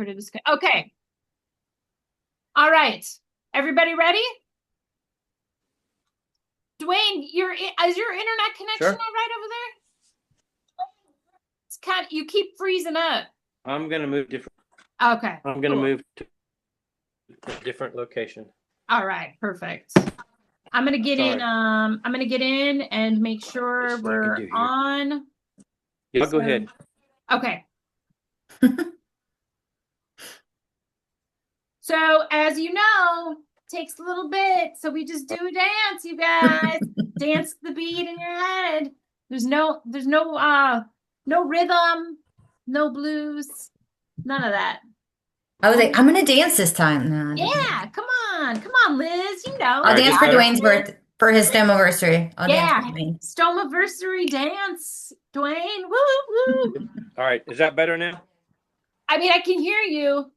Pretty disgusting. Okay. All right. Everybody ready? Dwayne, is your internet connection Sure. all right over there? It's kind of, you keep freezing up. I'm gonna move different. Okay, I'm gonna cool. move to a different location. All right, perfect. Sorry. I'm gonna get in and make Let's sure see what I can we're do here. on. Yeah, go So, ahead. okay. So as you know, takes a little bit. So we just do a dance, you guys. Dance the beat in your head. There's no rhythm, no blues, none of that. I was like, Only, I'm gonna dance this time. No, I didn't think. yeah, come on, Liz. You know, All I'll right, dance this for better? Dwayne's practice. for his STEMiversary. I'll dance for Yeah, Dwayne. Stomaversary dance, Dwayne. Woo, woo. All right, is that better now? I mean, I can hear you,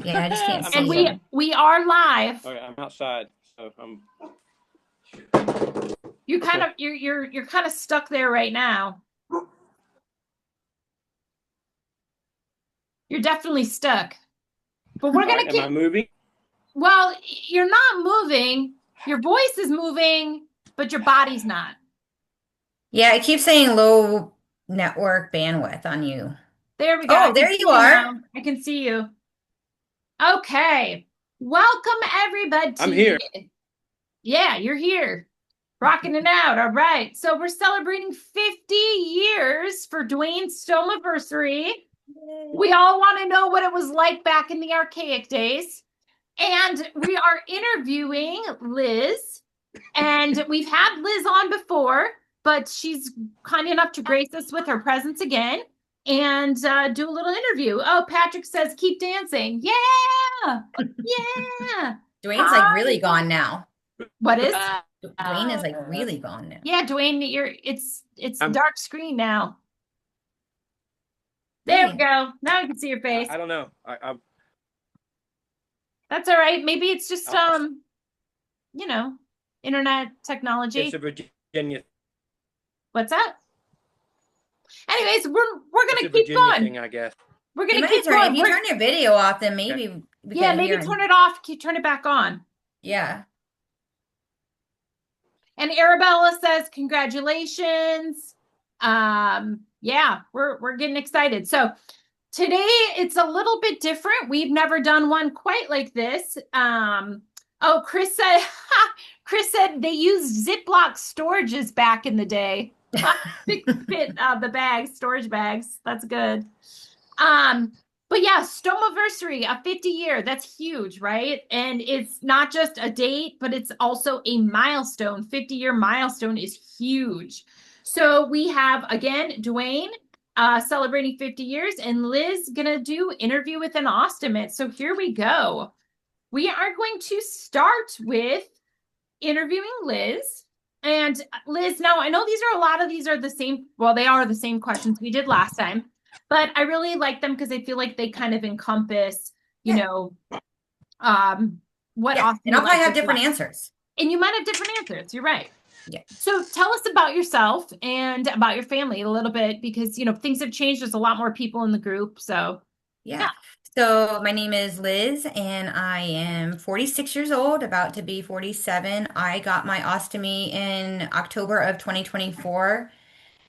Yeah, I just can't I'm and see we outside. him. we are live. All right, I'm outside, so I'm. You kind Okay. of you're kind of stuck there right now. You're definitely stuck. But we're All gonna right, am I keep, moving? well, you're not moving. Your voice is moving, but your body's not. Yeah, it keeps saying low network bandwidth on you. There we go. I Oh, can there see you you are. now. I can see you. Okay. Welcome I'm here. everybody. Yeah, you're here. Rocking it out. All right. So we're celebrating 50 years for Dwayne's Stomaversary. We all want to know what it was like back in the archaic days. And we are interviewing Liz. And we've had Liz on before, but she's kind enough to grace us with her presence again and do a little interview. Oh, Patrick says, keep dancing. Yeah. Yeah. Dwayne's like Hi. really gone now. What is? Dwayne is like really gone now. Yeah, Dwayne, it's I'm. dark screen now. There we Hey, go. Now I can see your face. I don't know. That's all right. Maybe it's just I, you know, internet it's technology. a Virginia. What's that? Anyways, we're It's gonna a keep Virginia going. thing, I guess. We're you gonna might keep turn if going. you We're turn your video off, then Okay. maybe we Yeah, can maybe hear turn him. it off, turn it back on. Yeah. And Arabella says, congratulations. Yeah, we're getting excited. So today it's a little bit different. We've never done one quite like this. Oh, Chris said, Chris said they used Ziploc storages back in the day. Big fit the bags, storage bags. That's good. Um, but yeah, Stomaversary, a 50 year, that's huge, right? And it's not just a date, but it's also a milestone. 50-year milestone is huge. So we have again Dwayne celebrating 50 years, and Liz gonna do interview with an ostimate. So here we go. We are going to start with interviewing Liz. And Liz, now I know a lot of these are the same, well, they are the same questions we did last time, but I really like them because I feel like they kind of encompass, you Yeah. know, um, what Yeah. And ostomy I'll life probably have is different like. answers. And you might have different answers. You're right. Yeah. So tell us about yourself and about your family a little bit because, things have changed. There's a lot more people in the group. So, yeah. Yeah. So my name is Liz and I am 46 years old, about to be 47. I got my ostomy in October of 2024.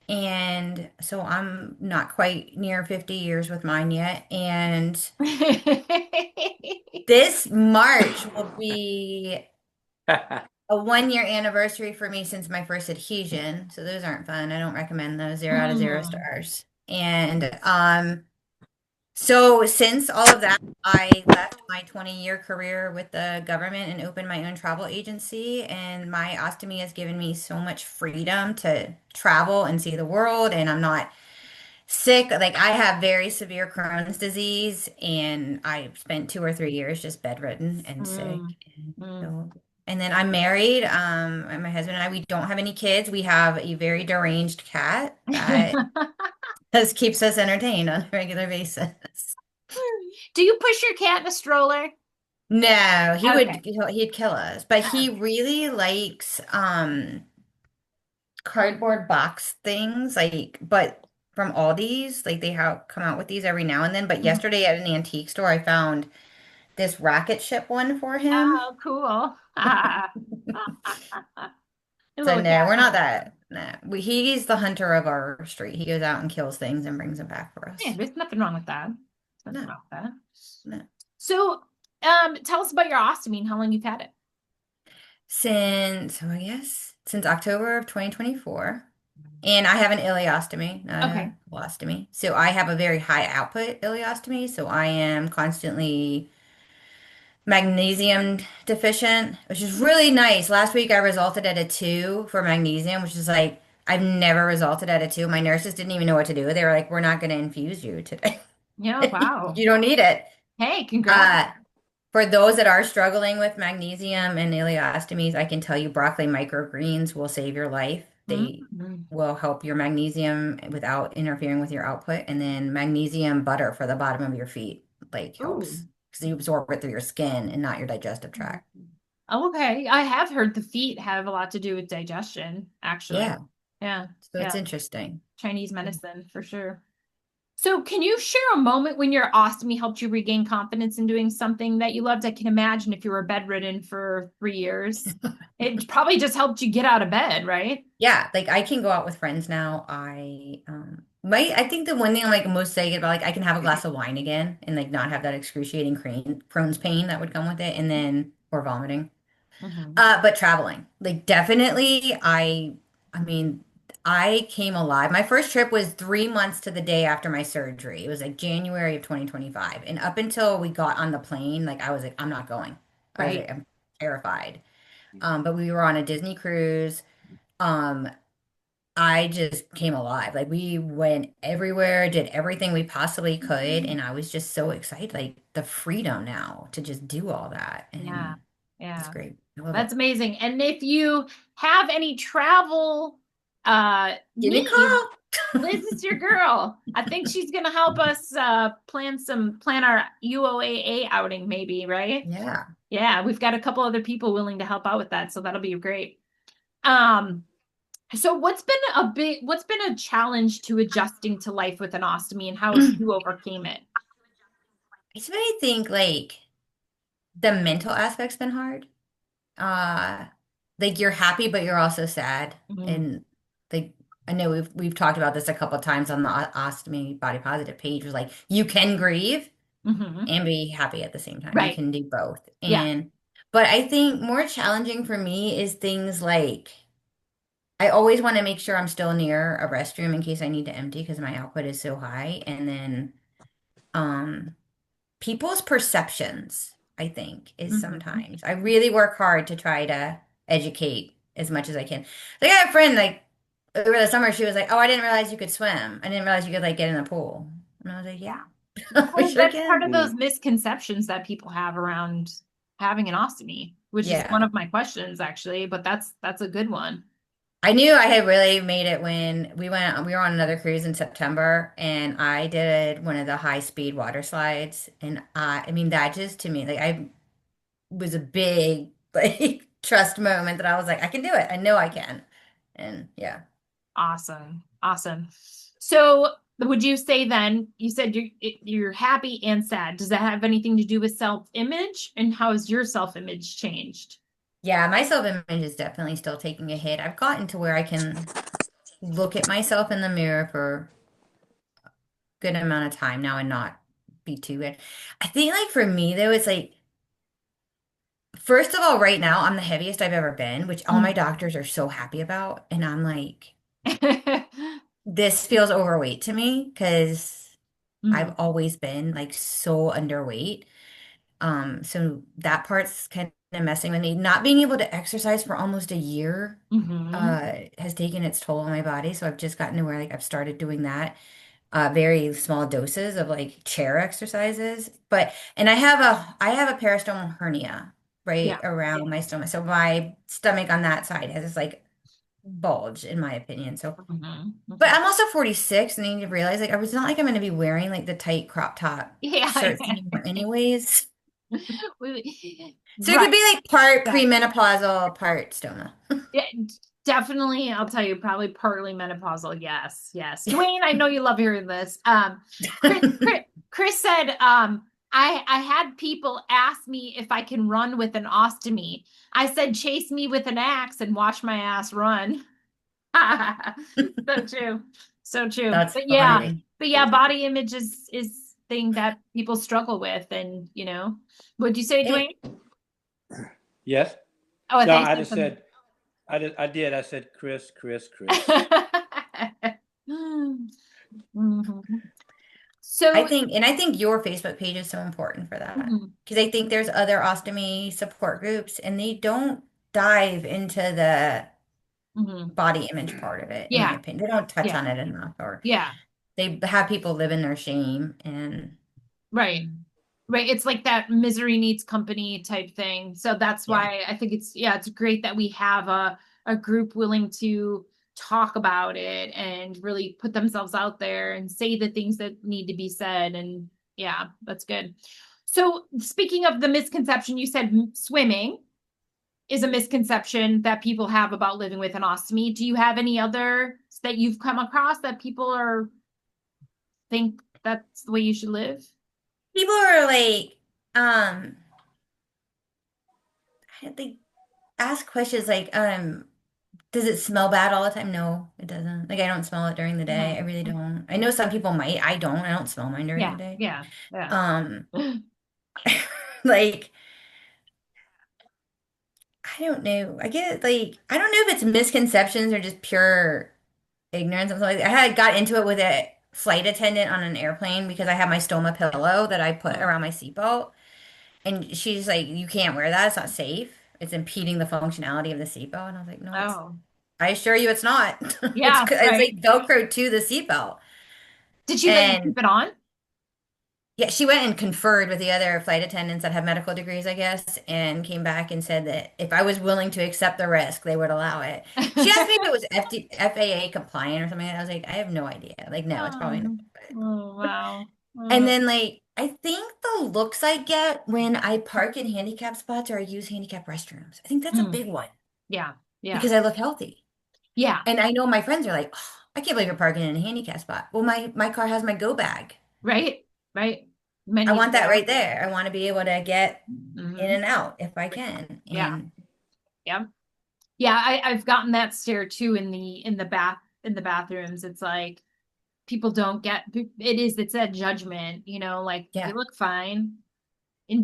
And so I'm not quite near 50 years with mine yet. And this March will be a 1 year anniversary for me since my first adhesion. So those aren't fun. I don't recommend those. 0 out of 0 Hmm. stars. And so since all of that, I left my 20-year career with the government and opened my own travel agency. And my ostomy has given me so much freedom to travel and see the world. And I'm not sick. Like I have very severe Crohn's disease, and I spent 2 or 3 years just bedridden and sick. Mm, And mm. so, and then I'm married. And my husband and I, we don't have any kids. We have a very deranged cat that just keeps us entertained on a regular basis. Do you push your cat in a stroller? No, Okay. he'd kill us, but he really likes cardboard box things, like, but from Aldi's. Like they have come out with these every now and then. But Mhm. yesterday at an antique store, I found this rocket ship one for him. Oh, cool. A So little no, we're cat. not that. Nah, he's the hunter of our street. He goes out and kills things and brings them back for Yeah, us. there's nothing wrong with that. There's nothing No, wrong with that. no. So, tell us about your ostomy and how long you've had it. So I guess since October of 2024. And I have an ileostomy, not Okay. a colostomy. So I have a very high output ileostomy. So I am constantly magnesium deficient, which is really nice. Last week I resulted at a 2 for magnesium, which is like I've never resulted at a 2. My nurses didn't even know what to do. They were like, "We're not going to infuse you today. Yeah, wow. You don't need it." Hey, congrats. Uh, for those that are struggling with magnesium and ileostomies, I can tell you broccoli microgreens will save your life. They Mm-hmm. will help your magnesium without interfering with your output. And then magnesium butter for the bottom of your feet, like Ooh. helps because you absorb it through your skin and not your digestive tract. Okay. I have heard the feet have a lot to do with digestion, actually. Yeah, Yeah. so it's Yeah. interesting. Chinese medicine for sure. So, can you share a moment when your ostomy helped you regain confidence in doing something that you loved? I can imagine if you were bedridden for 3 years, it probably just helped you get out of bed, right? Yeah, like I can go out with friends now. I think the one thing I'm like most excited about, like I can have a glass of wine again and like not have that excruciating Crohn's pain that would come with it, and then or vomiting. Hmm. But traveling, like definitely, I mean, I came alive. My first trip was 3 months to the day after my surgery. It was like January of 2025, and up until we got on the plane, like I was like, I'm not going. I was Right. like, I'm terrified. But we were on a Disney cruise. Um, I just came alive. Like we went everywhere, did everything we possibly could, and I was just so excited, like the freedom now to just do all that. Yeah. And it's Yeah. great. I love That's it. amazing. And if you have any travel Give me a needs, call. Liz is your girl. I think she's gonna help us plan our UOAA outing maybe, right? Yeah. Yeah, we've got a couple other people willing to help out with that, so that'll be great. Um, so what's been a challenge to adjusting to life with an ostomy and how have I you overcame it? really think like the mental aspect's been hard. Uh, like you're happy, but you're also sad. Mm-hmm. And like I know we've talked about this a couple of times on the ostomy body positive page. Was like you can grieve Mm-hmm. and be happy at the same time. You Right. can do both. Yeah. But I think more challenging for me is things like I always want to make sure I'm still near a restroom in case I need to empty because my output is so high. And then um people's perceptions, I think, is Mm-hmm. sometimes I really work hard to try to educate as much as I can. Like I have a friend like over the summer, she was like, "Oh, I didn't realize you could swim. I didn't realize you could like get in the pool." And I was like, "Yeah, we Well, sure that's part can." of those misconceptions that people have around having an ostomy, which is one Yeah. of my questions actually, but that's a good one. I knew I had really made it when we were on another cruise in September and I did one of the high speed water slides and I mean that just to me like I was a big like trust moment that I was like I can do it. I know I can. And yeah. Awesome. Awesome. So, would you say then you said you're happy and sad. Does that have anything to do with self-image and how has your self-image changed? Yeah, my self-image is definitely still taking a hit. I've gotten to where I can look at myself in the mirror for a good amount of time now and not be too good. I think like for me though, it's like first of all, right now, I'm the heaviest I've ever been, which all my Mm. doctors are so happy about. And I'm like, this feels overweight to me because I've Mhm. always been like so underweight. So that part's kind of messing with me. Not being able to exercise for almost a year, Mhm. has taken its toll on my body. So I've just gotten to where like I've started doing that, very small doses of like chair exercises. And I have a peristomal hernia right Yeah. around my stomach. So my stomach on that side has this like bulge in my opinion. So, Mhm. but Mhm. I'm also 46 and I need to realize like I was not like I'm going to be wearing like the tight crop top Yeah. shirts anymore anyways. So it could Right. be like part Exactly. premenopausal, part stoma. Yeah. Definitely, I'll tell you, probably partly menopausal. Yes, yes. Dwayne, I know you love hearing this. Chris said, I had people ask me if I can run with an ostomy. I said, chase me with an axe and watch my ass run. So true. So true. That's funny. But yeah, body image is thing that people struggle with. And what'd you say, It, Dwayne? Yes. Oh, I No, thought you I said just something. said I did. I said Chris. Mhm. I So, think, and I think your Facebook page is so important for that mhm, because I think there's other ostomy support groups and they don't dive into the mhm. body image part of it, in my Yeah, opinion. They don't touch yeah, on it enough, or yeah. they have people live in their shame. And Right. Right. It's like that misery needs company type thing. So that's yeah, why I think it's great that we have a group willing to talk about it and really put themselves out there and say the things that need to be said. And yeah, that's good. So speaking of the misconception, you said swimming is a misconception that people have about living with an ostomy. Do you have any others that you've come across that people are think that's the way you should live? people are like, um, they ask questions like, does it smell bad all the time? No, it doesn't. Like, I don't smell it during the day. I Mhm. really don't. I know some people might. I don't. I don't smell mine during the Yeah, day. yeah, yeah. Um, like, I don't know. I get like, I don't know if it's misconceptions or just pure ignorance. I'm like, I had got into it with a flight attendant on an airplane because I had my stoma pillow that I put Oh, around my seatbelt. And she's like, you can't wear that. It's not safe. It's impeding the functionality of the seatbelt. And I was like, no, oh, I assure you it's not. yeah, It's right. like Velcro to the seatbelt. Did she let you And keep it on? yeah, she went and conferred with the other flight attendants that have medical degrees, I guess, and came back and said that if I was willing to accept the risk, they would allow it. She asked me if it was FAA compliant or something. I was like, I have no idea. Like, no, it's probably not. Oh, oh, wow. And Oh, then, like, I think the looks I get when I park in handicap spots or I use handicap restrooms, I think that's a mm, big one yeah, yeah, because I look healthy. yeah, And I know my friends are like, oh, I can't believe you're parking in a handicap spot. Well, my car has my go bag. right, right. I Men need to want get that out right there. there. I want to be able to get in Hmm. and out if I can. Yeah, And yeah, yeah. I've gotten that stare too in the bathrooms. It's like people don't get it's that judgment, like you yeah, look fine.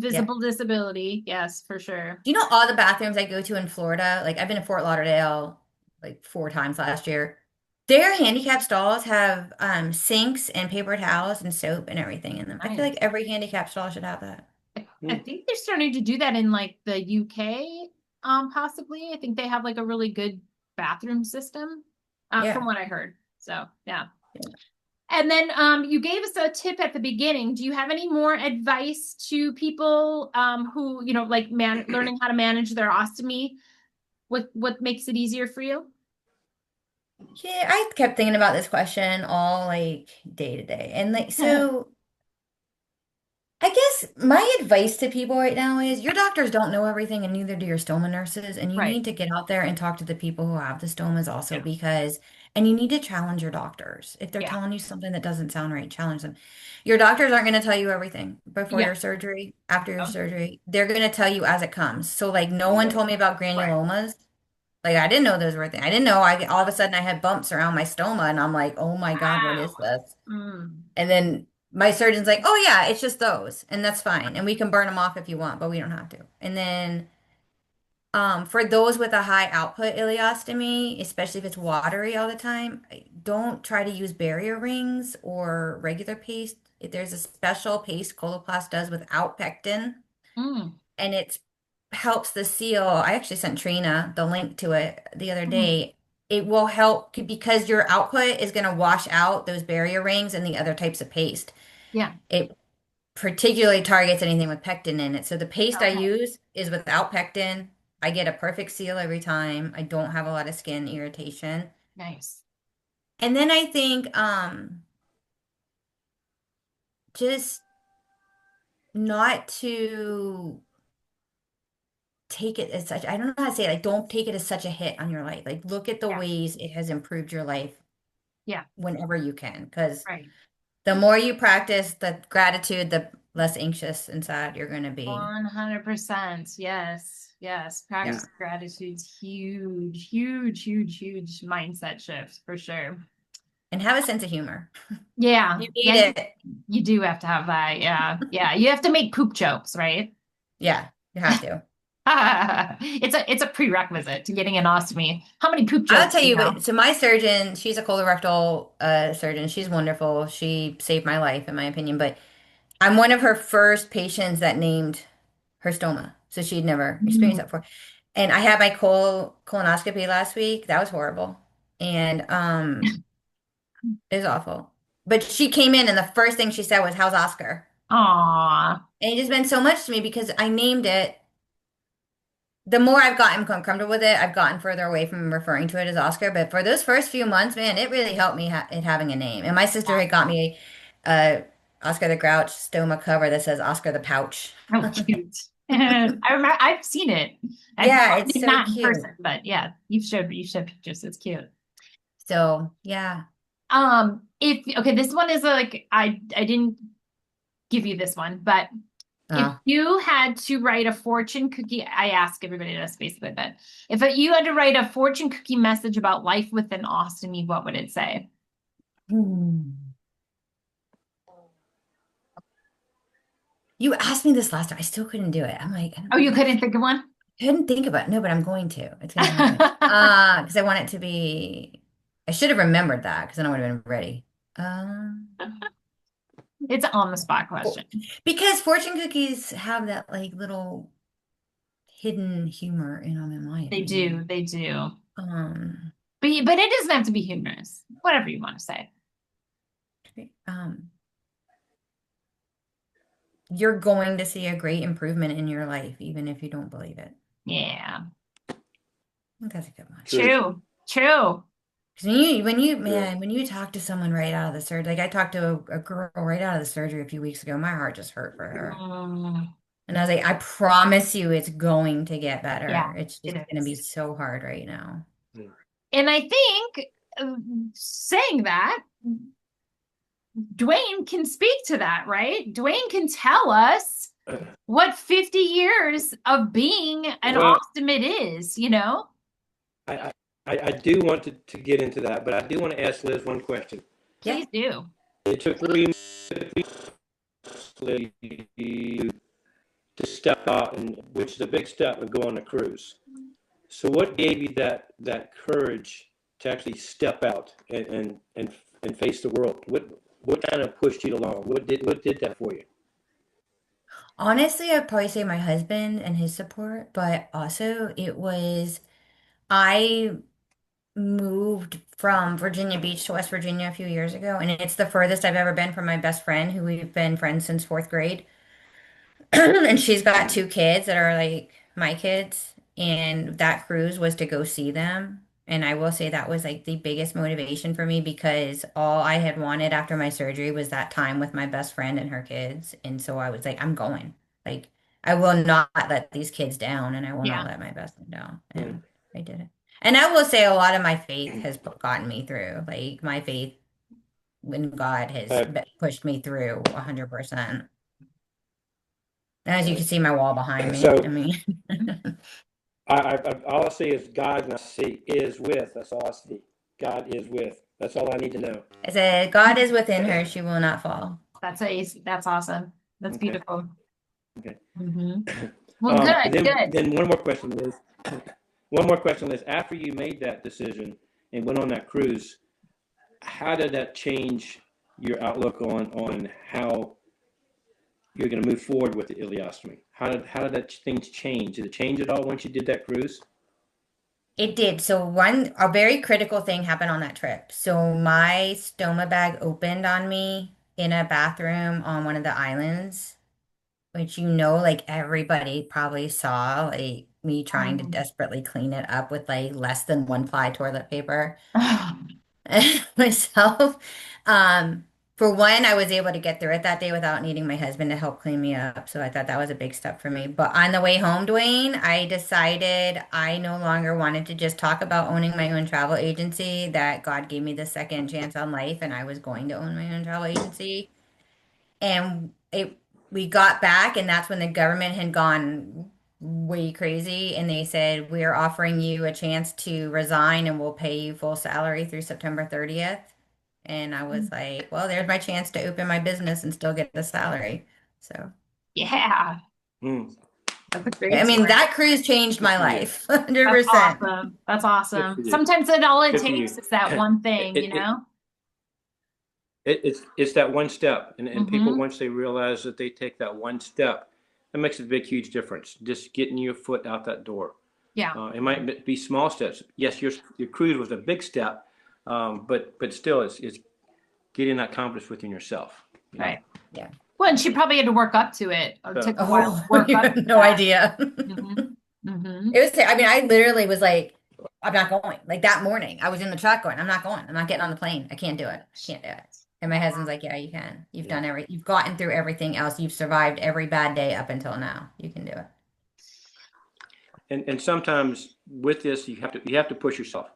yeah. Invisible disability, yes, for sure. Do you know all the bathrooms I go to in Florida? Like I've been to Fort Lauderdale like 4 times last year. Their handicap stalls have sinks and paper towels and soap and everything in them. I feel like Nice. every handicap stall should have that. I Hmm. think they're starting to do that in like the UK, possibly. I think they have like a really good bathroom system, from Yeah. what I heard. So yeah. Yeah. And then you gave us a tip at the beginning. Do you have any more advice to people who, like learning how to manage their ostomy? What makes it easier for you? Yeah, I kept thinking about this question all like day to day. And like so I guess my advice to people right now is your doctors don't know everything and neither do your stoma nurses. And you Right. need to get out there and talk to the people who have the stomas also Yeah. because, and you need to challenge your doctors. If they're Yeah. telling you something that doesn't sound right, challenge them. Your doctors aren't going to tell you everything before Yeah. your surgery, after your Oh, surgery. They're going to tell you as it comes. So like no one told me about right. granulomas. Like I didn't know those were a thing. I didn't know I all of a sudden I had bumps around my stoma and I'm like, oh my God, what is Wow. this? Mm. And then my surgeon's like, oh yeah, it's just those, and that's fine. And we can burn them off if you want, but we don't have to. And then for those with a high output ileostomy, especially if it's watery all the time, don't try to use barrier rings or regular paste. If there's a special paste Coloplast does without pectin, Mm. and it helps the seal. I actually sent Trina the link to it the other Mm. day. It will help because your output is going to wash out those barrier rings and the other types of paste. Yeah. It particularly targets anything with pectin in it. So the paste I Okay. use is without pectin. I get a perfect seal every time. I don't have a lot of skin irritation. Nice. And then I think just not to take it as such, I don't know how to say it, like don't take it as such a hit on your life. Like look at the Yeah. ways it has improved your life Yeah. whenever you can. Because Right. the more you practice the gratitude, the less anxious and sad you're going to be. 100%. Yes. Yes. Yeah. Practice gratitude's huge, huge, huge, huge mindset shift for sure. And have a sense of humor. Yeah. You need Yeah. it. You do have to have that. Yeah. Yeah. You have to make poop jokes, right? Yeah, you have to. It's a prerequisite to getting an ostomy. How many poop I'll jokes tell do you you know? what, so my surgeon, she's a colorectal surgeon. She's wonderful. She saved my life, in my opinion. But I'm one of her first patients that named her stoma. So she'd never experienced Mm. that before. And I had my colonoscopy last week. That was horrible. And it was awful. But she came in and the first thing she said was, "How's Oscar?" Aw. And it just meant so much to me because I named it. The more I've gotten comfortable with it, I've gotten further away from referring to it as Oscar. But for those first few months, man, it really helped me it having a name. And my sister had got me a Oscar the Grouch stoma cover that says Oscar the Pouch. Oh, cute. I remember I've seen it. I've Yeah, it's so not in cute. person, but yeah, you showed pictures. It's cute. So yeah. If okay, this one is like I didn't give you this one, but if Oh. you had to write a fortune cookie, I ask everybody this basically, but if you had to write a fortune cookie message about life with an ostomy, what would it say? Hmm. You asked me this last time. I still couldn't do it. I'm like, I Oh, you don't, couldn't think of one? couldn't think about it. No, but I'm going to. It's gonna happen. Because I want it to be. I should have remembered that because then I would have been ready. Um, It's an on the spot for- question. because fortune cookies have that like little hidden humor in them, in my They do, opinion. they do. Um, But it doesn't have to be humorous. Whatever you want to say. um, you're going to see a great improvement in your life, even if you don't believe it. Yeah. I think that's a good one. True. True. True. 'Cause when you, True. man, when you talk to someone right out of the surgery, like I talked to a girl right out of the surgery a few weeks ago, my heart just hurt for her. Mm, And I was like, I promise you it's going to get yeah, better. It's it just going to be is. so hard right now. Mm. And I think saying that, Dwayne can speak to that, right? Dwayne can tell us what 50 years of being an Well, Ostimate is, you know? I, I do want to get into that, but I do want to ask Liz one question. Yeah. Please do. It took 3 months to step out, and which is a big step, and go on a cruise. So, what gave you that courage to actually step out and face the world? What kind of pushed you along? What did that for you? Honestly, I'd probably say my husband and his support, but also it was, I moved from Virginia Beach to West Virginia a few years ago, and it's the furthest I've ever been from my best friend, who we've been friends since fourth grade. And she's got two kids that are like my kids, and that cruise was to go see them. And I will say that was like the biggest motivation for me because all I had wanted after my surgery was that time with my best friend and her kids. And so I was like, I'm going. Like, I will not let these kids down, and I will not Yeah. let my best friend down. Mm. And I did it. And I will say a lot of my faith has gotten me through. Like, my faith in God has Uh, pushed me through 100%. As you can see, my wall behind me. I so mean, all I see is God, and I see is with. That's all I see. God is with. That's all I need to know. I said, God is within her; she will not fall. That's awesome. That's Okay. beautiful. Okay. Hmm. Well, good, Then good. then one more question, Liz. One more question, Liz. After you made that decision and went on that cruise, how did that change your outlook on how you're going to move forward with the ileostomy? How did that things change? Did it change at all once you did that cruise? It did. So a very critical thing happened on that trip. So my stoma bag opened on me in a bathroom on one of the islands, which like everybody probably saw, like me trying to Um, desperately clean it up with like less than one ply toilet paper myself. Um, For one, I was able to get through it that day without needing my husband to help clean me up. So I thought that was a big step for me. But on the way home, Dwayne, I decided I no longer wanted to just talk about owning my own travel agency, that God gave me the second chance on life and I was going to own my own travel agency. And we got back, and that's when the government had gone way crazy. And they said, we're offering you a chance to resign and we'll pay you full salary through September 30th. And I was like, well, there's my chance to open my business and still get the salary. So, Yeah, Mm, that's a I great mean, story. that cruise changed good my for you. life, That's 100%. awesome. That's Good for awesome. you. Sometimes all it Good for takes you. is that one It, thing, it, it, it's that one step, and people, Mm-hmm. once they realize that they take that one step, that makes a big, huge difference. Just getting your foot out that door. Yeah, It might be small steps. Yes, your cruise was a big step, but still, it's getting that confidence within yourself. You know. right. Yeah. Well, and she probably had to work up to it. It So took a while to Oh, work you up have to no that. idea. Mm-hmm. Mm-hmm. It was, I mean, I literally was like, I'm not going. Like that morning, I was in the truck going, I'm not going. I'm not getting on the plane. I can't do it. I can't do it. And my husband's like, yeah, you can. yeah. You've gotten through everything else. You've survived every bad day up until now. You can do it. And sometimes with this, you have to push yourself.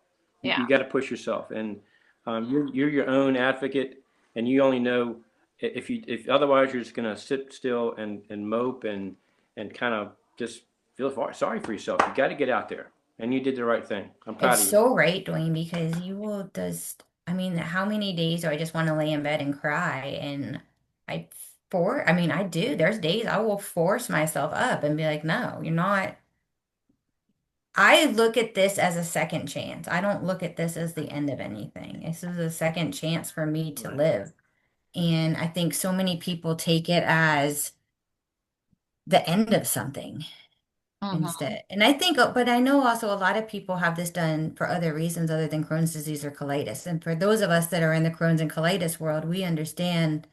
You Yeah. got to push yourself, and you're your own advocate, and you only know if otherwise you're just gonna sit still and mope and kind of just feel sorry for yourself. You got to get out there, and you did the right thing. I'm It's proud of you. so right, Dwayne, because you will just, I mean, how many days do I just want to lay in bed and cry? And I mean, I do. There's days I will force myself up and be like, no, you're not. I look at this as a second chance. I don't look at this as the end of anything. This is a second chance for me to Right. live. And I think so many people take it as the end of something Mm-hmm. instead. And I think, but I know also a lot of people have this done for other reasons other than Crohn's disease or colitis. And for those of us that are in the Crohn's and colitis world, we understand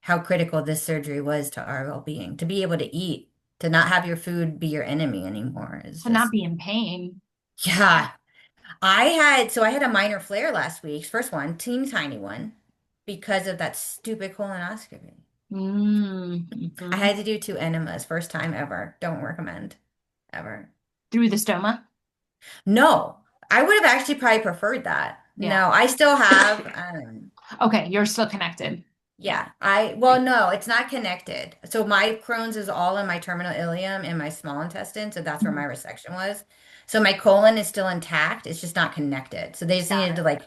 how critical this surgery was to our well-being. To be able to eat, to not have your food be your enemy anymore is To not just, be in pain. yeah. I had a minor flare last week, first one, teeny tiny one, because of that stupid colonoscopy. I Mm-hmm. had to do two enemas, first time ever. Don't recommend ever. Through the stoma. No, I would have actually probably preferred that. Yeah. No, I still have, Okay, you're still connected. Yeah. yeah, well, no, it's not connected. So my Crohn's is all in my terminal ileum and my small intestine. So that's where my resection was. So my colon is still intact. It's just not connected. So they just Got needed to it. like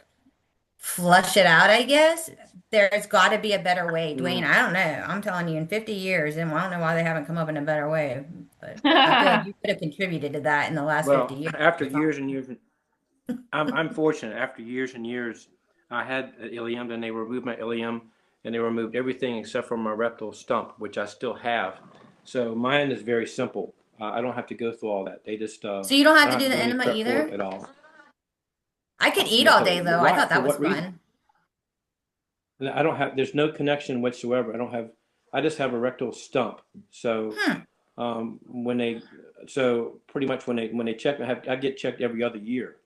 flush it out, I guess. There's got to be a better way. Dwayne, Mm. I don't know. I'm telling you, in 50 years, and I don't know why they haven't come up in a better way, but I feel like you could have contributed to that in the last 50 Well, years. after years and years, I'm fortunate. After years and years, I had an ileum, then they removed my ileum, and they removed everything except for my rectal stump, which I still have. So mine is very simple. I don't have to go through all that. So you don't I have don't to have do to the do any enema prep for it either? at all. I could eat No, all day though. I why? thought For that was what reason? fun. I don't have. There's no connection whatsoever. I don't have. I just have a rectal stump. So Hmm. when they, so pretty much when they check, I get checked every other year.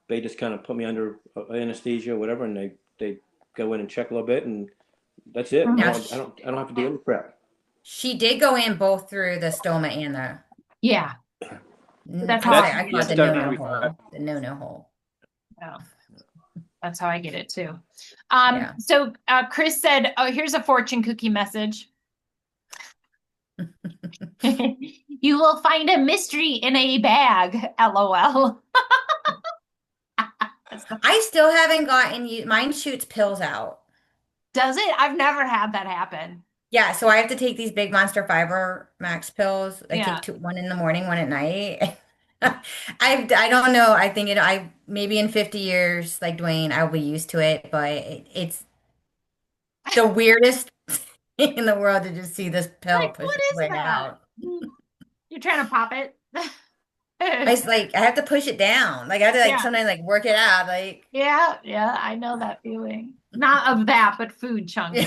They just kind of put me under anesthesia or whatever, and they go in and check a little bit, and that's it. Now, Mhm. I don't have to do any prep. she did go in both through the stoma and Yeah, that's how I I say I call it That's the done no-no every 5. hole. The no-no hole. yeah, that's how I get it too. Yeah. So Chris said, "Oh, here's a fortune cookie message. You will find a mystery in a bag. LOL." I still haven't gotten you. Mine shoots pills out. Does it? I've never had that happen. Yeah, so I have to take these big Monster Fiber Max pills. I take Yeah. two, one in the morning, one at night. I don't know. I think I maybe in 50 years, like Dwayne, I'll be used to it, but it's the weirdest thing in the world to just see this pill Like, push what its is way that? out. You're trying to pop it? It's like I have to push it down. Like I have to like Yeah. sometimes like work it out. Like Yeah. Yeah. I know that feeling. Not of that, but food chunks,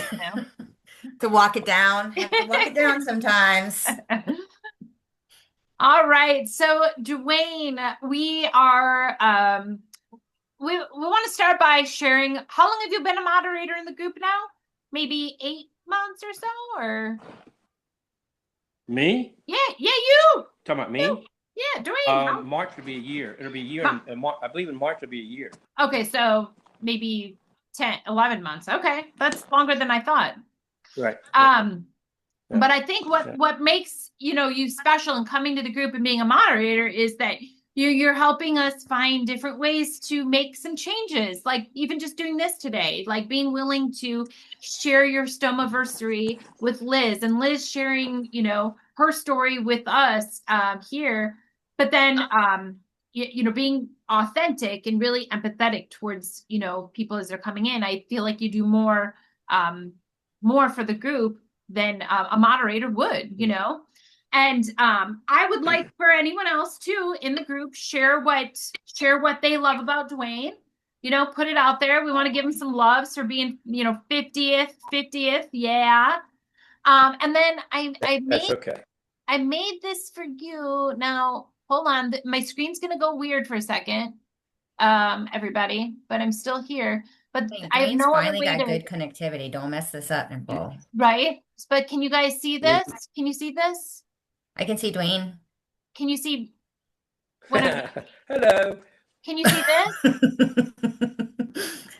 to walk it down. Have to walk it down sometimes. All right. So, Dwayne, we are we want to start by sharing how long have you been a moderator in the group now? Maybe 8 months or so, or Me? yeah, you. Talking about You. me? Yeah, Dwayne. March would be a year. It'll be a year, Huh. I believe in March it'll be a year. Okay, so maybe 10, 11 months. Okay, that's longer than I thought. Right. Um, Yeah. but I think what makes you special and coming to the group and being a moderator is that you're helping us find different ways to make some changes, like even just doing this today, like being willing to share your stomaversary with Liz, and Liz sharing her story with us here, but then being authentic and really empathetic towards people as they're coming in. I feel like you do more for the group than a moderator would, And I would like for anyone else too in the group share what they love about Dwayne. Put it out there. We want to give him some loves for being, 50th. Yeah. And then That's okay. I made this for you. Now, hold on. My screen's gonna go weird for a second, everybody, but I'm still here. But Hey, I have Dwayne's no other finally way got to. good connectivity. Don't mess this up, Nicole. Right? But can you guys see this? Can you see this? I can see Dwayne. Can you see what I'm, Hello. can you see this?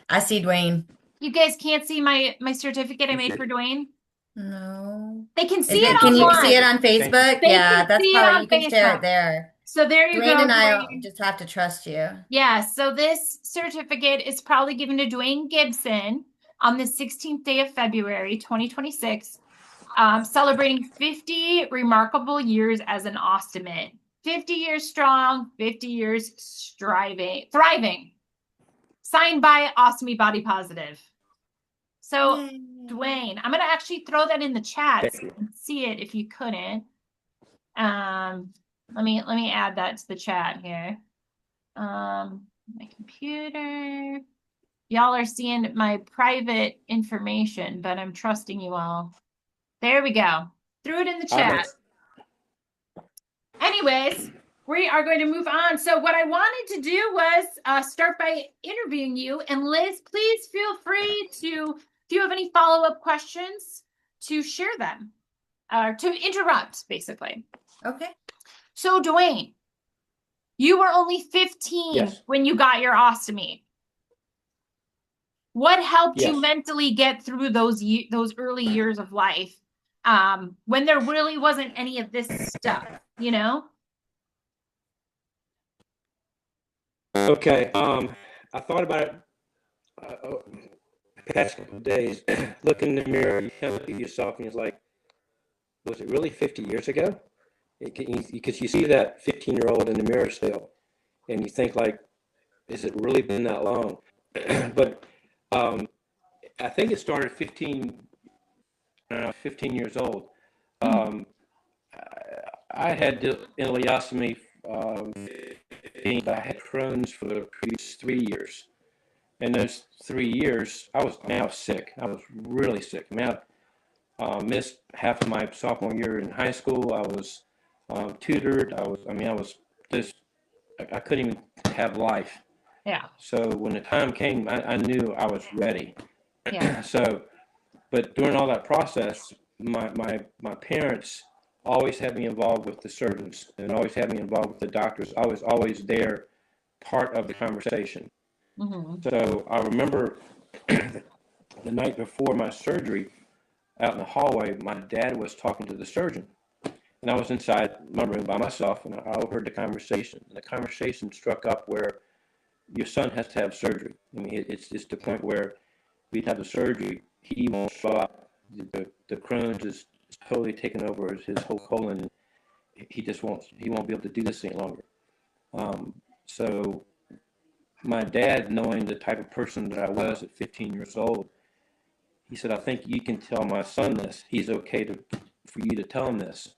I see Dwayne. You guys can't see my certificate I made for Dwayne? No. They can see Is it it, can you see it online. on Facebook? They Yeah, can that's see it probably, on you can share it Facebook. there. So there you Dwayne go, and I Dwayne. just have to trust you. Yeah, so this certificate is probably given to Dwayne Gibson on the 16th day of February, 2026, celebrating 50 remarkable years as an ostomate. 50 years strong, 50 years thriving. Signed by Ostomy Body Positive. So, Yay. Dwayne, I'm going to actually throw that in the chat so Thank you you. can see it if you couldn't. Let me add that to the chat here. My computer. Y'all are seeing my private information, but I'm trusting you all. There we go. Threw it in the chat. Anyways, we are going to move on. So what I wanted to do was start by interviewing you. And Liz, please feel free to, if you have any follow-up questions, to share them, to interrupt, basically. Okay. So Dwayne, you were only 15 Yes. when you got your ostomy. What helped you Yes. mentally get through those early years of life, when there really wasn't any of this stuff, Okay. I thought about it the past couple of days. Look in the mirror, you kind of look at yourself and it's like, was it really 50 years ago? Because you see that 15-year-old in the mirror still, and you think like, has it really been that long? But I think it started 15 years old. Um, I had ileostomy, but I had Crohn's for the previous 3 years. And those 3 years, I was sick. I was really sick. I mean, I missed half of my sophomore year in high school. I was tutored. I was just, I couldn't even have life. Yeah. So when the time came, I knew I was ready. Yeah. So, but during all that process, my parents always had me involved with the surgeons and always had me involved with the doctors. I was always there, part of the conversation. Mm-hmm. So I remember the night before my surgery, out in the hallway, my dad was talking to the surgeon. And I was inside my room by myself, and I overheard the conversation. And the conversation struck up where your son has to have surgery. I mean, it's just the point where we'd have the surgery, he won't show up. The Crohn's is totally taken over his whole colon. He won't be able to do this any longer. So my dad, knowing the type of person that I was at 15 years old, he said, I think you can tell my son this. He's okay for you to tell him this.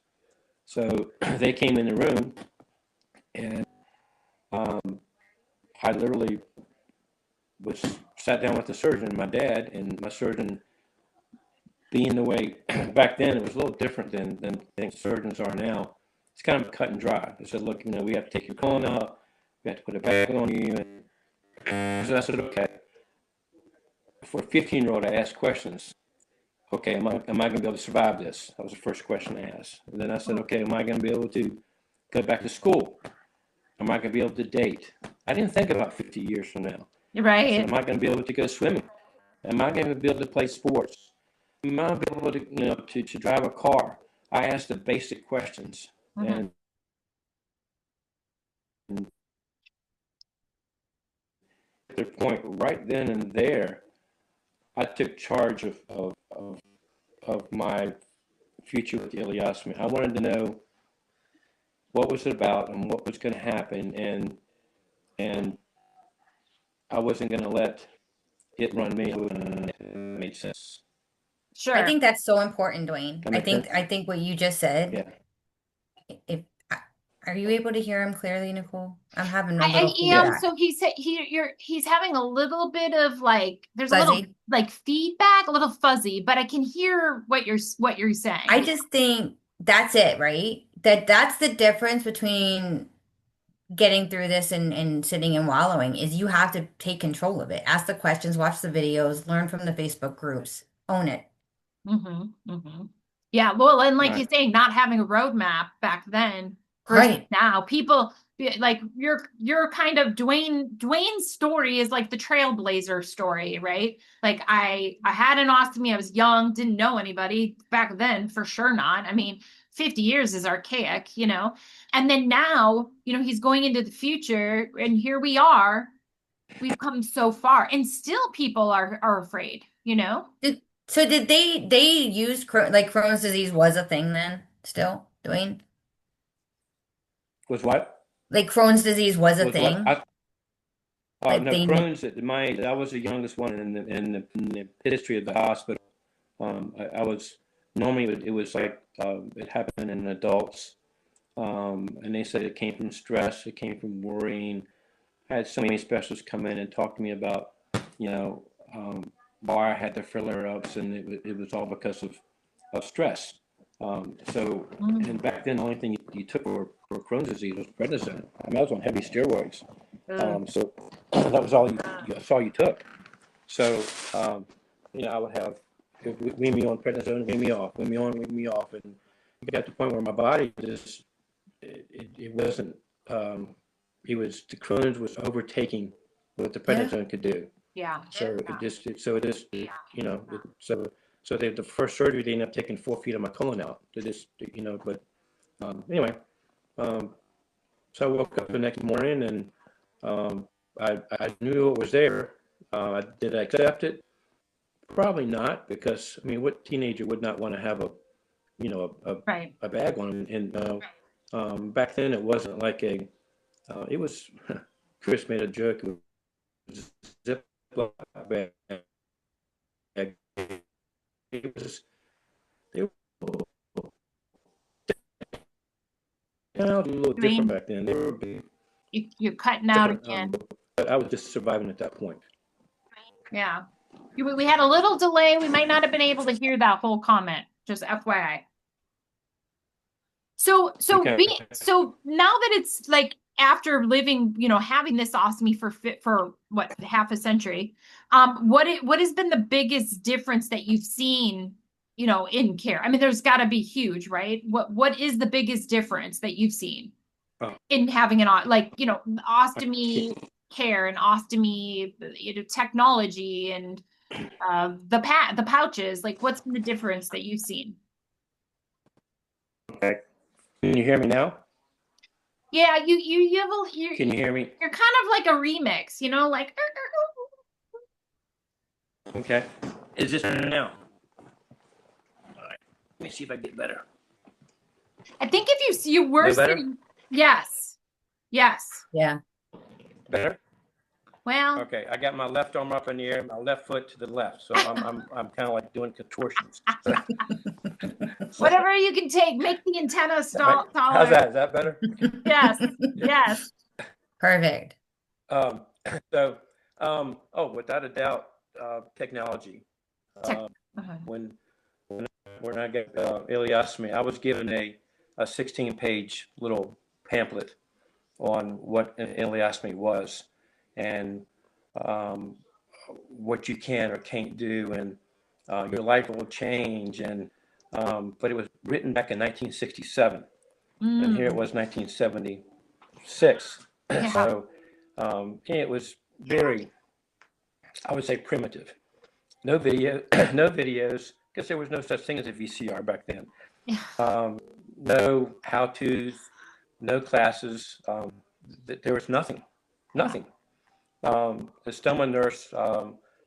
So they came in the room, and I literally sat down with the surgeon, my dad, and my surgeon, being the way back then, it was a little different than surgeons are now. It's kind of cut and dry. They said, look, we have to take your colon out, we have to put it back on you, So I said, okay. For a 15-year-old, I asked questions. Okay, am I going to be able to survive this? That was the first question I asked. And then I said, okay, am I going to be able to go back to school? Am I going to be able to date? I didn't think about 50 years from now. I said, Right. am I going to be able to go swimming? Am I going to be able to play sports? Am I going to be able to, to drive a car? I asked the basic questions. Mhm. And at the point right then and there, I took charge of my future with the ileostomy. I wanted to know what was it about and what was going to happen, and I wasn't going to let it run me. It made sense. I Sure. think that's so important, Dwayne. That I make think sense? I think what you just said, Yeah. if are you able to hear him clearly, Nicole? I'm having a I little am. Yes. feedback. So he's having a little bit of like there's a little Fuzzy. like feedback, a little fuzzy, but I can hear what you're I saying. just think that's it, right? That's the difference between getting through this and sitting and wallowing is you have to take control of it. Ask the questions, watch the videos, learn from the Facebook groups, own it. Yeah, well, and like Right. he's saying, not having a roadmap back then versus Right. now, people like you're kind of Dwayne's story is like the trailblazer story, right? Like I had an ostomy, I was young, didn't know anybody back then, for sure not. I mean, 50 years is archaic, you know. And then now, you know, he's going into the future, and here we are. We've come so far, and still people are afraid, you know? Did they use like Crohn's disease was a thing then still, Dwayne? Was what? Like Crohn's disease was a Was what? thing? Like No, they Crohn's at my age. I was the youngest one in the history of the hospital. I was normally it was like it happened in adults, and they said it came from stress, it came from worrying. I had so many specialists come in and talk to me about, you know, why I had the flare-ups, and it was all because of stress. So, Mm. and back then, the only thing you took for Crohn's disease was prednisone. I mean, I was on heavy steroids. Ugh. So that was all that's all you took. So, I would have wean me on prednisone, wean me off, and it got to the point where my body just it wasn't. It was the Crohn's was overtaking what the yeah. prednisone could do. Yeah. So so the first surgery they ended up taking 4 feet of my colon out. They just but anyway, um, so I woke up the next morning and I knew it was there. Did I accept it? Probably not, because I mean, what teenager would not want to have Right. a bag on them? And back then it wasn't like it was. Chris made a joke. It was a Ziploc bag. It was they were a little I different mean, back then. They were big, you're cutting out different. again. But I was just surviving at that point. Yeah. We had a little delay. We might not have been able to hear that whole comment. Just FYI. Okay. So now that it's like after living, you know, having this ostomy for what, half a century, what has been the biggest difference that you've seen, you know, in care? I mean, there's got to be huge, right? What is the biggest difference that you've seen Oh, in having like, you know, I ostomy can't- care and ostomy, you know, technology and the pouches? Like, what's been the difference that you've seen? okay. Can you hear me now? Yeah, you have Can you hear me? you're kind of like a remix, you know, like Okay. Is this better now? All right. Let me see if I get better. I think if you No worse better? than yes. Yes. Yeah. Better? Well, Okay. I got my left arm up in the air, my left foot to the left, so I'm kind of like doing contortions. So, whatever you can take, make the antenna how's taller. that? Is that better? Yes. Yeah. Yes. Perfect. Um, so, without a doubt, technology. Tech- Uh, uh-huh. when I got ileostomy, I was given a 16-page little pamphlet on what an ileostomy was, and um, what you can or can't do, and your life will change. And but it was written back in 1967, and here it Mm. was 1976. Yeah. So it was very, I would say, primitive. No video, no videos, because there was no such thing as a VCR back then. Yeah. No how-tos, no classes. There was nothing, Yeah. nothing. The stoma nurse,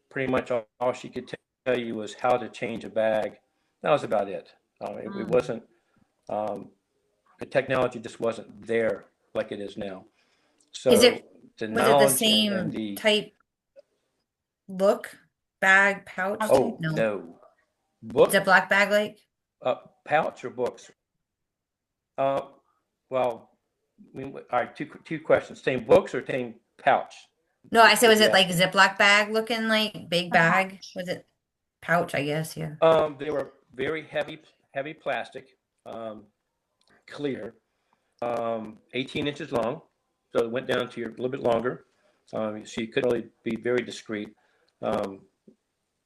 pretty much all she could tell you was how to change a bag. That was about it. It Mm. wasn't, um, the technology just wasn't there like it is now. Is So it, the was it the knowledge and same the, type look, bag, pouch type? oh, No. no, book, Ziploc bag like? uh, pouch or books? Uh, well, all right, two questions. Same books or same pouch? No, I said, What was you it like asking? Ziploc bag looking like big A bag? pouch. Was it pouch, I guess, yeah. They were very heavy plastic, clear, 18 inches long. So it went down to your a little bit longer. So you could only be very discreet. Um,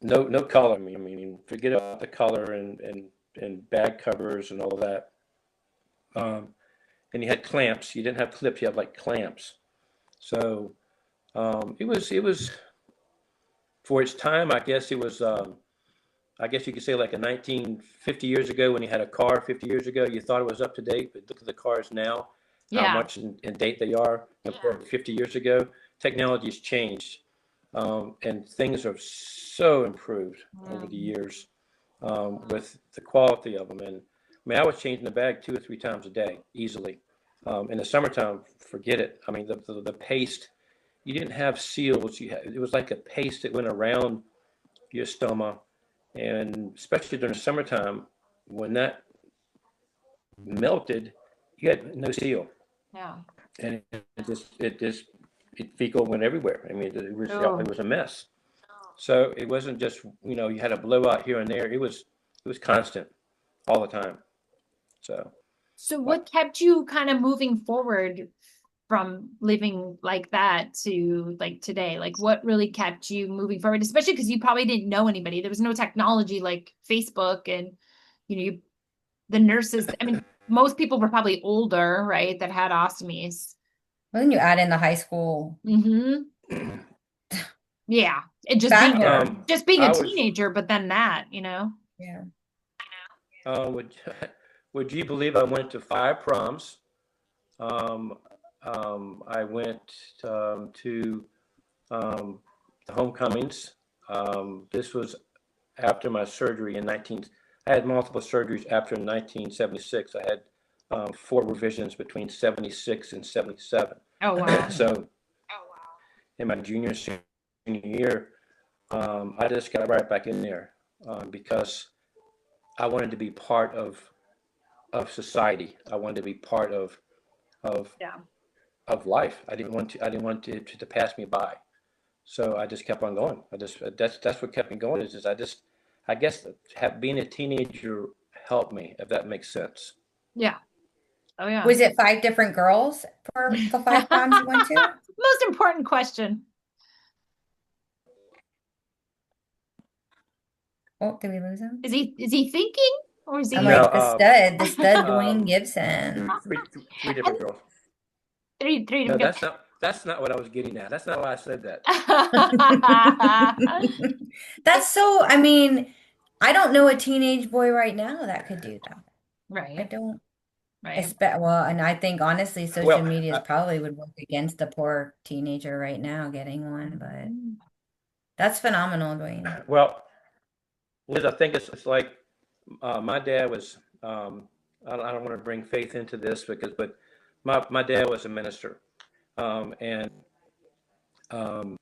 no color. I mean, forget about the color and bag covers and all of that. Um, and you had clamps. You didn't have clips. You had like clamps. So it was for its time. I guess it was. I guess you could say like a 1950 years ago when you had a car 50 years ago, you thought it was up to date, but look at the cars now, how Yeah. much in date they are compared to 50 years ago. Technology's changed, and things are so improved over the Mm. years with the quality of them. And I mean, I was changing the bag 2 or 3 times a day easily. In the summertime, forget it. I mean, the paste, you didn't have seals. It was like a paste that went around your stomach, and especially during the summertime, when that melted, you had no seal, Yeah. and it fecal went everywhere. I mean, it Oh. was a mess. So it wasn't just you had a blowout here and there. It was constant all the time. So, So but what kept you kind of moving forward from living like that to like today? Like what really kept you moving forward, especially because you probably didn't know anybody. There was no technology like Facebook and you the nurses. I mean, most people were probably older, right, that had ostomies. Well, then you add in the high school Mm-hmm. Yeah. It factor. just being a I was. teenager, but then that. Yeah. Would would you believe I went to 5 proms? Um, I went to um, the homecomings. This was after my surgery in 19. I had multiple surgeries after 1976. I had 4 revisions between 76 and 77. Oh wow. So in my junior senior year, I just got right back in there because I wanted to be part of society. I wanted to be part of Yeah. of life. I didn't want to pass me by. So I just kept on going. That's what kept me going is I guess being a teenager helped me, if that makes sense. Yeah. Oh yeah. Was it 5 different girls for the 5 proms you went to? Most important question. Oh, did we lose him? Is he thinking or is I'm he No, like the stud Dwayne um, Gibson. three different girls. three No, different that's not what I was getting at. That's not why I said that. That's so, I mean, I don't know a teenage boy right now that could do that. I Right, don't right. expect, well, and I think honestly, social Well, medias probably would work against the poor teenager right now getting one, but that's phenomenal, Dwayne. well, Liz, I think it's like my dad was. I don't want to bring faith into this but my dad was a minister, and um,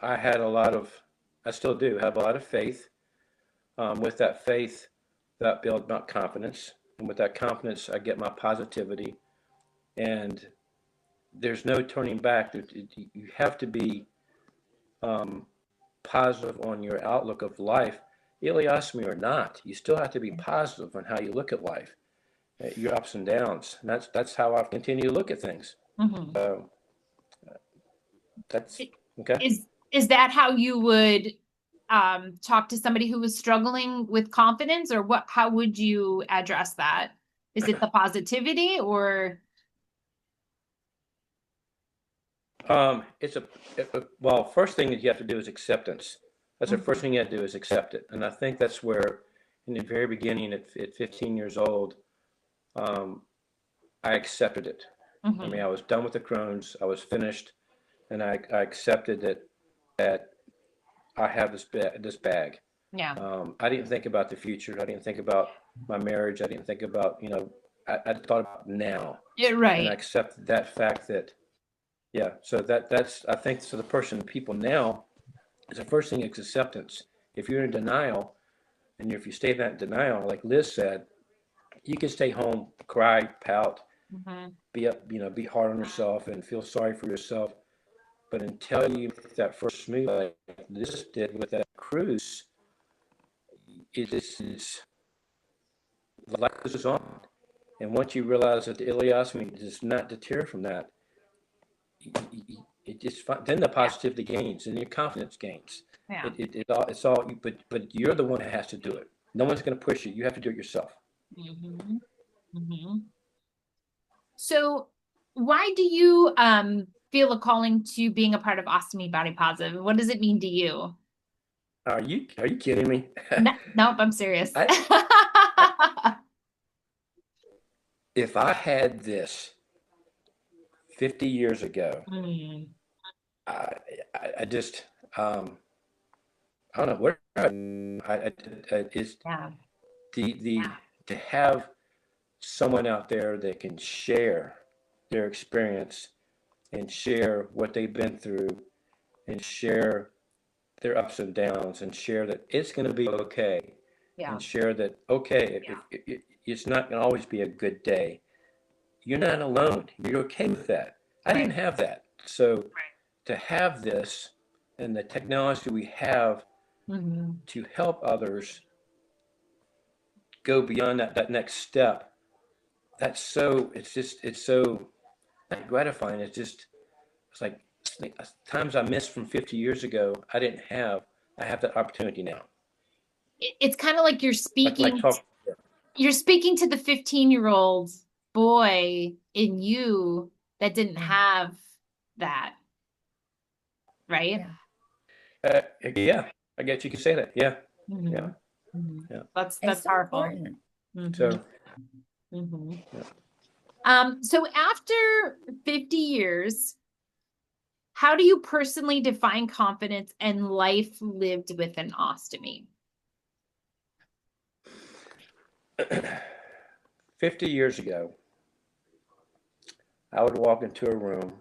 I had a lot of, I still do have a lot of faith. With that faith, that builds my confidence, and with that confidence, I get my positivity, and there's no turning back. You have to be um, positive on your outlook of life, ileostomy or not. You still have to be positive on how you look at life, your ups and downs. And that's how I continue to look at things. Mhm. So that's Okay. Is that how you would talk to somebody who was struggling with confidence, or what, how would you address that? Is it the positivity or It's well, first thing that you have to do is acceptance. That's the first Mhm, thing you have to do is accept it. And I think that's where, in the very beginning, at 15 years old, um, I accepted it. I mean, mhm. I was done with the Crohn's. I was finished, and I accepted that I have this bag. Yeah. I didn't think about the future. I didn't think about my marriage. I didn't think about, I thought about now, and I Right. accepted that fact that, yeah. So that's I think so. The people now is the first thing is acceptance. If you're in denial, and if you stay in that denial, like Liz said, you can stay home, cry, pout, Mhm. be up, be hard on yourself, and feel sorry for yourself. But until you make that first move, like this did with that cruise, it is life goes on. And once you realize that the ileostomy does not deter from that, it just then the Yeah. positivity gains and your confidence gains. Yeah. It's all, but you're the one that has to do it. No one's going to push you. You have to do it yourself. Mhm. Mhm. So why do you feel a calling to being a part of Ostomy Body Positive? What does it mean to you? Are you kidding me? No, nope, I'm serious. I if I had this 50 years ago, Mm, I I just I don't know where I is yeah. the to have someone out there that can share their experience and share what they've been through and share their ups and downs and share that it's going to be okay Yeah. and share that okay it's not going to always be a good day. You're not alone. You're okay with that. I didn't Right. have that. So to have this and the technology we have Hmm. to help others go beyond that next step, that's so it's so gratifying. It's like times I missed from 50 years ago. I have that opportunity now. It's kind of like Like talk. you're speaking to the 15-year-old boy in you that didn't Yeah. have that, right? Yeah. Yeah, I guess you could say that. Yeah, yeah, Hmm. Hmm. yeah. It's That's so powerful. important. Hmm. So Hmm. yeah. So after 50 years, how do you personally define confidence and life lived with an ostomy? 50 years ago, I would walk into a room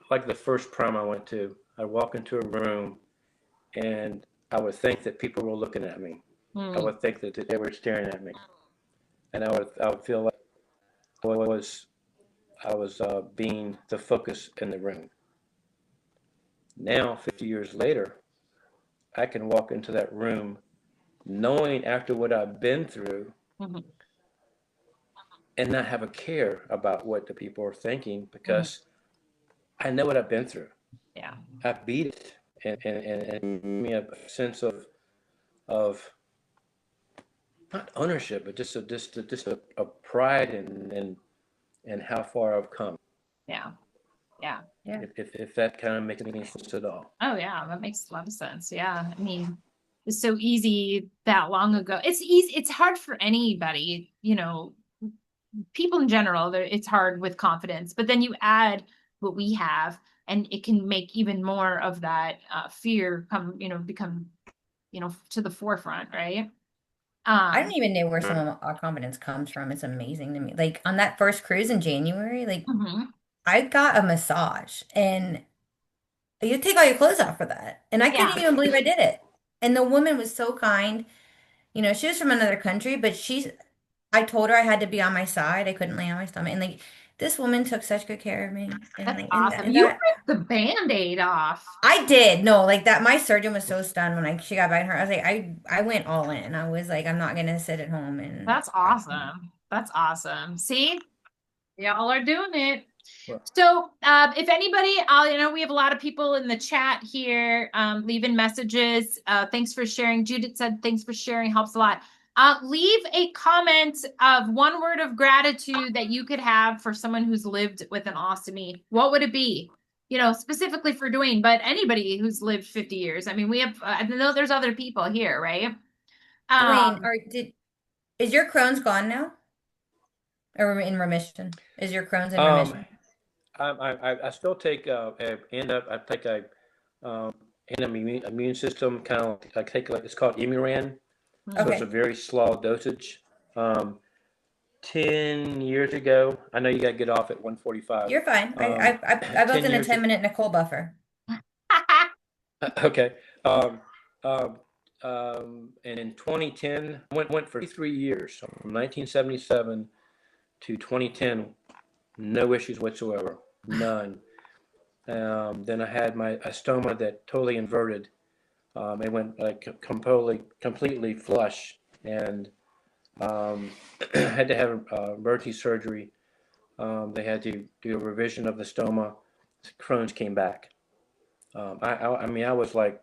like the first prom I went to. I'd walk into a room and I would think that people were looking at me. I Mm, would think that they were staring at me, and I would feel like I was being the focus in the room. Now, 50 years later, I can walk into that room knowing after what I've been through mhm, and not have a care about what the people are thinking mhm. because I know what I've been through. Yeah. I beat it and give me a sense of not ownership, but just a pride and how far I've come. Yeah. Yeah. Yeah. If that kind of makes any sense at all. Oh yeah, that makes a lot of sense. Yeah. I mean, it's so easy that long ago. It's easy, it's hard for anybody, people in general, it's hard with confidence, but then you add what we have and it can make even more of that fear become, to the forefront, right? I don't Um, even know where some of our confidence comes from. It's amazing to me. Like on that first cruise in January, like mhm. I got a massage and you take all your clothes off for that. And I couldn't Yeah. even believe I did it. And the woman was so kind. She was from another country, but I told her I had to be on my side. I couldn't lay on my stomach. And like this woman took such good care of me. And That's like awesome. and You that ripped the band-aid off. I did. No, like that my surgeon was so stunned when she got back in her. I was like, I went all in. I was like, I'm not gonna sit at home and That's awesome. That's awesome. See, y'all are doing it. Well, So, if anybody, we have a lot of people in the chat here, leaving messages. Thanks for sharing. Judith said, thanks for sharing, helps a lot. Leave a comment of one word of gratitude that you could have for someone who's lived with an ostomy. What would it be? Specifically for Dwayne, but anybody who's lived 50 years. I mean, I know there's other people here, right? Dwayne, Um, is your Crohn's gone now? Or in remission? Is your Crohn's in um, remission? I still take I take a an immune system kind of I take like it's called Imuran, so it's a Okay. very slow dosage. Um, 10 years ago, I know you got to get off at 1:45. You're fine. Um, I built ten in a years 10-minute Nicole buffer. okay. Um, and in 2010, went for 3 years, so from 1977 to 2010, no issues whatsoever, none. Then I had a stoma that totally inverted. It went like completely flush, and had to have emergency surgery. They had to do a revision of the stoma. Crohn's came back. I mean, I was like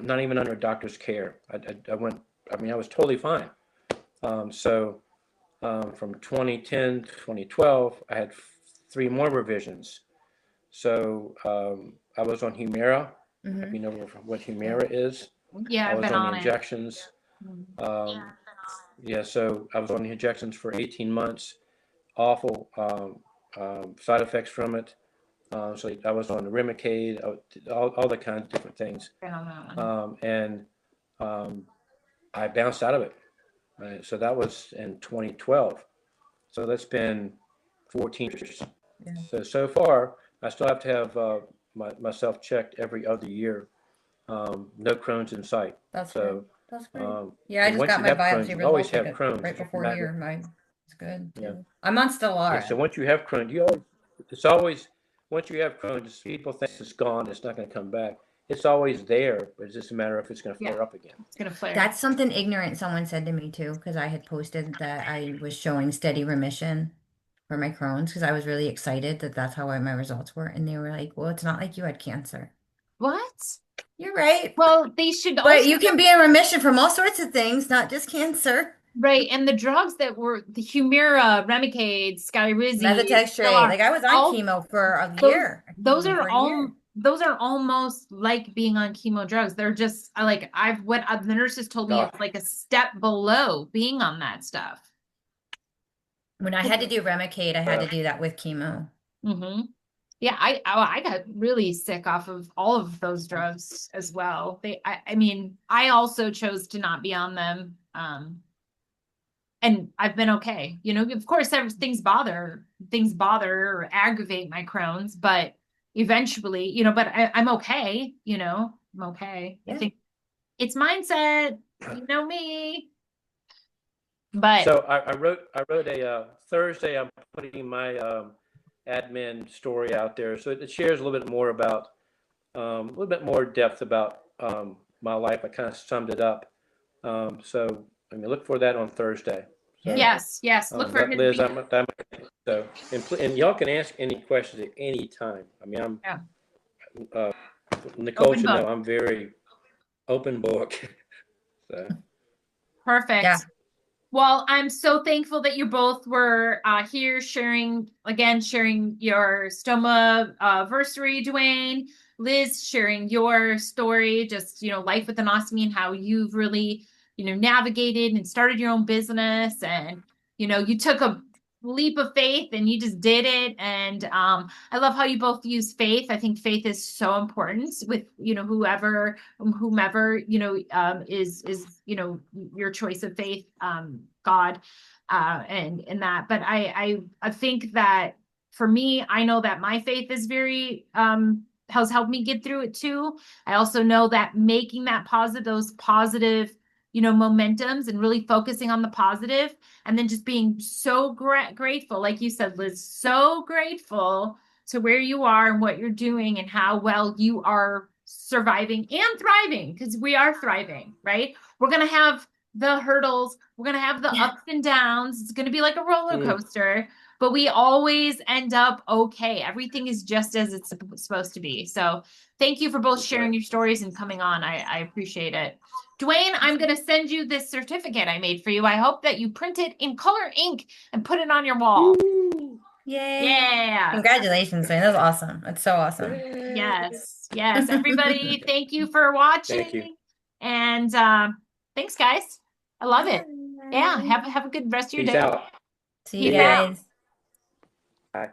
not even under doctor's care. I went. I mean, I was totally fine. So from 2010 to 2012, I had three more revisions. So I was on Humira, if Mm-hmm. you know what Yeah. Humira is. yeah, I I've was been on the on it. injections. Yeah, so I was on the injections for 18 months. Awful side effects from it. So I was on the Remicade, all the kinds of different things. Been on that one. And um, I bounced out of it. Right? So that was in 2012. So that's been 14 years. Yeah. So far, I still have to have myself checked every other year. No Crohn's in sight. That's great. So, That's great. um, Yeah, I and just once got you my have Crohn's, biopsy you always results have Crohn's. right It's just a before matter. here. Mine is good Yeah, too. I'm on yeah. So Stelara. once you have Crohn's, you always it's always once you have Crohn's, people think it's gone. It's not going to come back. It's always there, but it's just a matter of if it's going to Yeah, flare up again. it's gonna flare. That's something ignorant someone said to me too, because I had posted that I was showing steady remission for my Crohn's because I was really excited that that's how my results were. And they were like, well, it's not like you had cancer. What? You're right. Well, they should But also you can be in remission from all sorts of things, not just cancer. right, and the drugs that were the Humira, Remicade, Skyrizi, Methotrexate. Stelar, Like I was on all chemo for a those year. I those mean, are for a year. almost like being on chemo drugs. They're just like the nurses told me Oh, it's like a step below being on that stuff. When I had to do Remicade, I had uh, to do that with chemo. Hmm. Yeah, I got really sick off of all of those drugs as well. I mean, I also chose to not be on them. And I've been okay. Of course, things bother or aggravate my Crohn's, but eventually, but I'm okay. I'm okay. I Yeah. think it's mindset. You know me, but so I wrote a Thursday. I'm putting my admin story out there, so it shares a little bit more about a little bit more depth about my life. I kind of summed it up. So I mean, look for that on Thursday. So, Yeah. yes, look for but him to Liz, be. I'm so and y'all can ask any questions at any time. I mean, Yeah, uh, Nicole open should know book. I'm very open book. So Yeah. Perfect. Well, I'm so thankful that you both were here sharing your stoma versary, Dwayne. Liz sharing your story, just life with an ostomy and how you've really navigated and started your own business, and you took a leap of faith and you just did it. And I love how you both use faith. I think faith is so important with whomever is your choice of faith, God, and that. But I think that for me, I know that my faith is very has helped me get through it too. I also know that making those positive momentums and really focusing on the positive, and then just being so grateful, like you said, Liz, so grateful to where you are and what you're doing and how well you are surviving and thriving, because we are thriving, right? We're going to have the hurdles, we're going to have the Yeah. ups and downs. It's going to be like a roller mm, coaster, but we always end up okay. Everything is just as it's supposed to be. So thank you for both That's sharing right. your stories and coming on. I appreciate it. Dwayne, I'm going to send you this certificate I made for you. I hope that you print it in color ink and put it on your wall. Woo! Yay. Yeah. Congratulations, man. That was awesome. That's so awesome. Yes. Yes. Everybody, thank you for Thank you. watching. And thanks, guys. I love it. Yeah. Bye. Have a good rest of your Peace day. out. See you Peace See ya. out. guys. Bye.